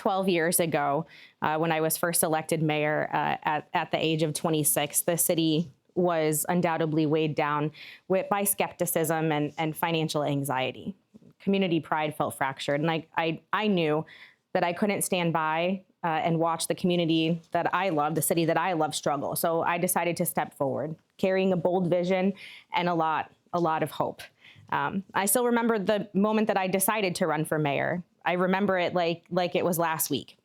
12 years ago, when I was first elected mayor at the age of 26, the city was undoubtedly weighed down by skepticism and financial anxiety. Community pride felt fractured. And I knew that I couldn't stand by and watch the community that I love, the city that I love, struggle. So I decided to step forward, carrying a bold vision and a lot of hope. I still remember the moment that I decided to run for mayor. I remember it like it was last week.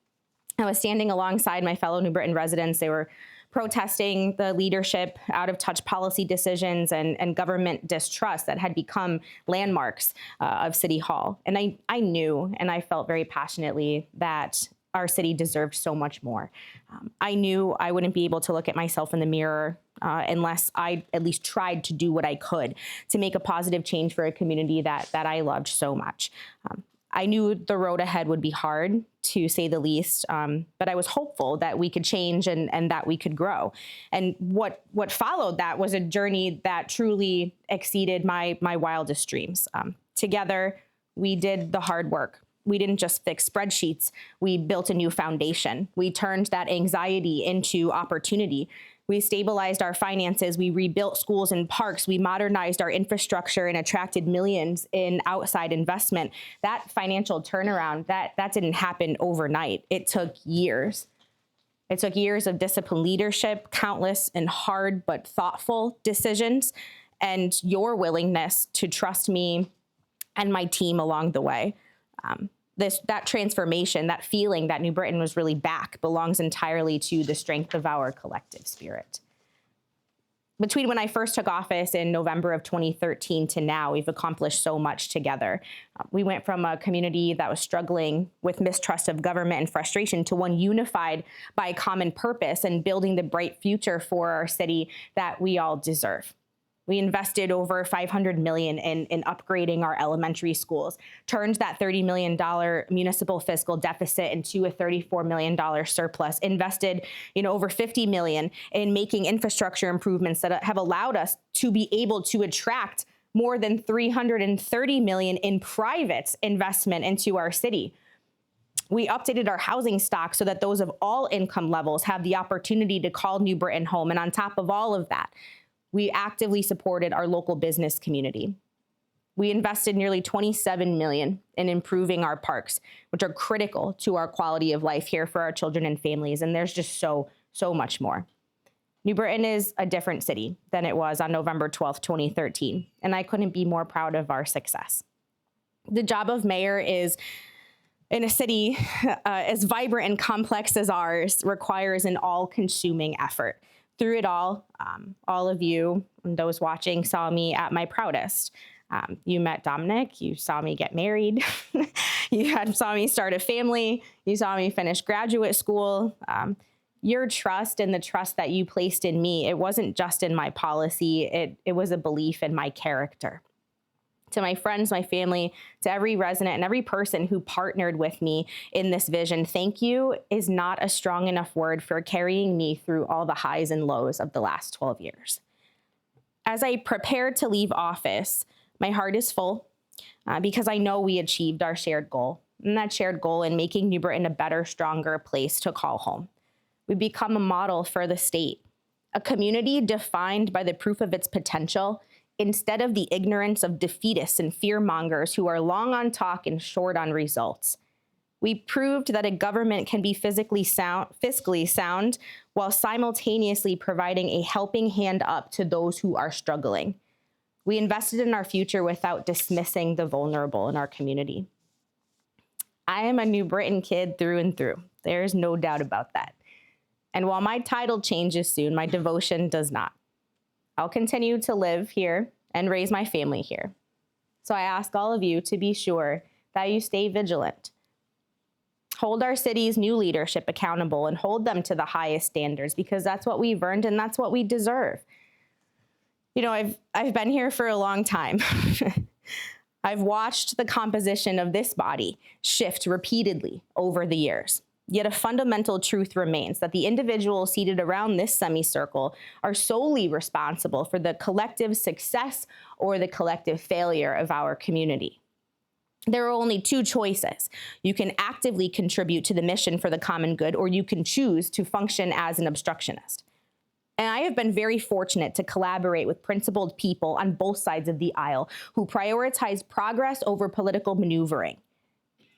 I was standing alongside my fellow New Britain residents. They were protesting the leadership, out-of-touch policy decisions, and government distrust that had become landmarks of City Hall. And I knew, and I felt very passionately, that our city deserved so much more. I knew I wouldn't be able to look at myself in the mirror unless I at least tried to do what I could to make a positive change for a community that I loved so much. I knew the road ahead would be hard, to say the least, but I was hopeful that we could change and that we could grow. And what followed that was a journey that truly exceeded my wildest dreams. Together, we did the hard work. We didn't just fix spreadsheets. We built a new foundation. We turned that anxiety into opportunity. We stabilized our finances. We rebuilt schools and parks. We modernized our infrastructure and attracted millions in outside investment. That financial turnaround, that didn't happen overnight. It took years. It took years of disciplined leadership, countless and hard but thoughtful decisions, and your willingness to trust me and my team along the way. That transformation, that feeling that New Britain was really back, belongs entirely to the strength of our collective spirit. Between when I first took office in November of 2013 to now, we've accomplished so much together. We went from a community that was struggling with mistrust of government and frustration to one unified by a common purpose and building the bright future for our city that we all deserve. We invested over $500 million in upgrading our elementary schools, turned that $30 million municipal fiscal deficit into a $34 million surplus, invested over $50 million in making infrastructure improvements that have allowed us to be able to attract more than $330 million in private investment into our city. We updated our housing stock so that those of all income levels have the opportunity to call New Britain home. And on top of all of that, we actively supported our local business community. We invested nearly $27 million in improving our parks, which are critical to our quality of life here for our children and families. And there's just so much more. New Britain is a different city than it was on November 12th, 2013. And I couldn't be more proud of our success. The job of mayor is, in a city as vibrant and complex as ours, requires an all-consuming effort. Through it all of you and those watching saw me at my proudest. You met Dominic, you saw me get married, saw me start a family, you saw me finish graduate school. Your trust and the trust that you placed in me, it wasn't just in my policy, it was a belief in my character. To my friends, my family, to every resident and every person who partnered with me in this vision, thank you is not a strong enough word for carrying me through all the highs and lows of the last 12 years. As I prepare to leave office, my heart is full because I know we achieved our shared goal, and that shared goal in making New Britain a better, stronger place to call home. We become a model for the state, a community defined by the proof of its potential instead of the ignorance of defeatists and fearmongers who are long on talk and short on results. We proved that a government can be fiscally sound while simultaneously providing a helping hand up to those who are struggling. We invested in our future without dismissing the vulnerable in our community. I am a New Britain kid through and through. There's no doubt about that. And while my title changes soon, my devotion does not. I'll continue to live here and raise my family here. So I ask all of you to be sure that you stay vigilant. Hold our city's new leadership accountable and hold them to the highest standards, because that's what we've earned and that's what we deserve. I've been here for a long time. I've watched the composition of this body shift repeatedly over the years. Yet a fundamental truth remains that the individuals seated around this semicircle are solely responsible for the collective success or the collective failure of our community. There are only two choices. You can actively contribute to the mission for the common good, or you can choose to function as an obstructionist. And I have been very fortunate to collaborate with principled people on both sides of the aisle who prioritize progress over political maneuvering.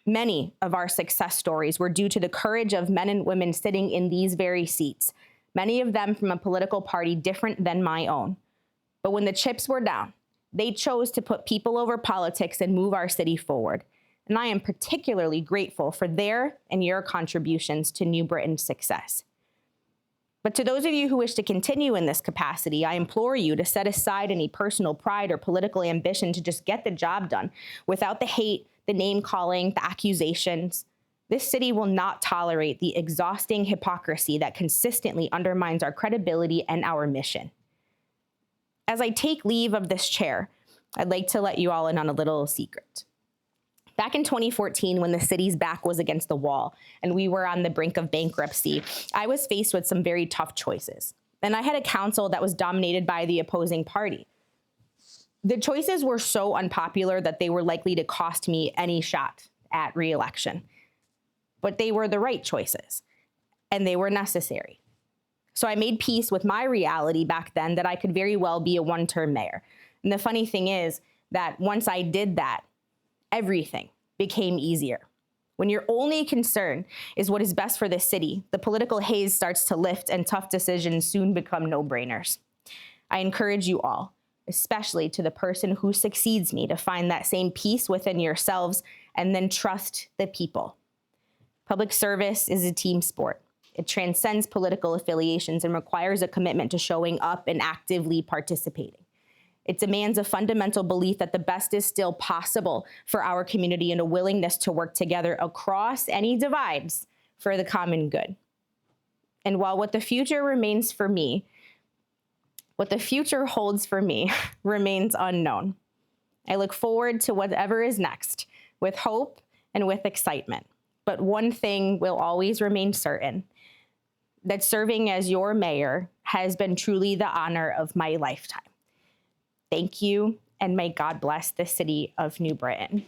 Many of our success stories were due to the courage of men and women sitting in these very seats, many of them from a political party different than my own. But when the chips were down, they chose to put people over politics and move our city forward. And I am particularly grateful for their and your contributions to New Britain's success. But to those of you who wish to continue in this capacity, I implore you to set aside any personal pride or political ambition to just get the job done without the hate, the name-calling, the accusations. This city will not tolerate the exhausting hypocrisy that consistently undermines our credibility and our mission. As I take leave of this chair, I'd like to let you all in on a little secret. Back in 2014, when the city's back was against the wall and we were on the brink of bankruptcy, I was faced with some very tough choices. And I had a council that was dominated by the opposing party. The choices were so unpopular that they were likely to cost me any shot at re-election. But they were the right choices, and they were necessary. So I made peace with my reality back then that I could very well be a one-term mayor. And the funny thing is that once I did that, everything became easier. When your only concern is what is best for the city, the political haze starts to lift and tough decisions soon become no-brainers. I encourage you all, especially to the person who succeeds me, to find that same peace within yourselves and then trust the people. Public service is a team sport. It transcends political affiliations and requires a commitment to showing up and actively participating. It demands a fundamental belief that the best is still possible for our community and a willingness to work together across any divides for the common good. And while what the future holds for me remains unknown, I look forward to whatever is next with hope and with excitement. But one thing will always remain certain, that serving as your mayor has been truly the honor of my lifetime. Thank you, and may God bless the city of New Britain.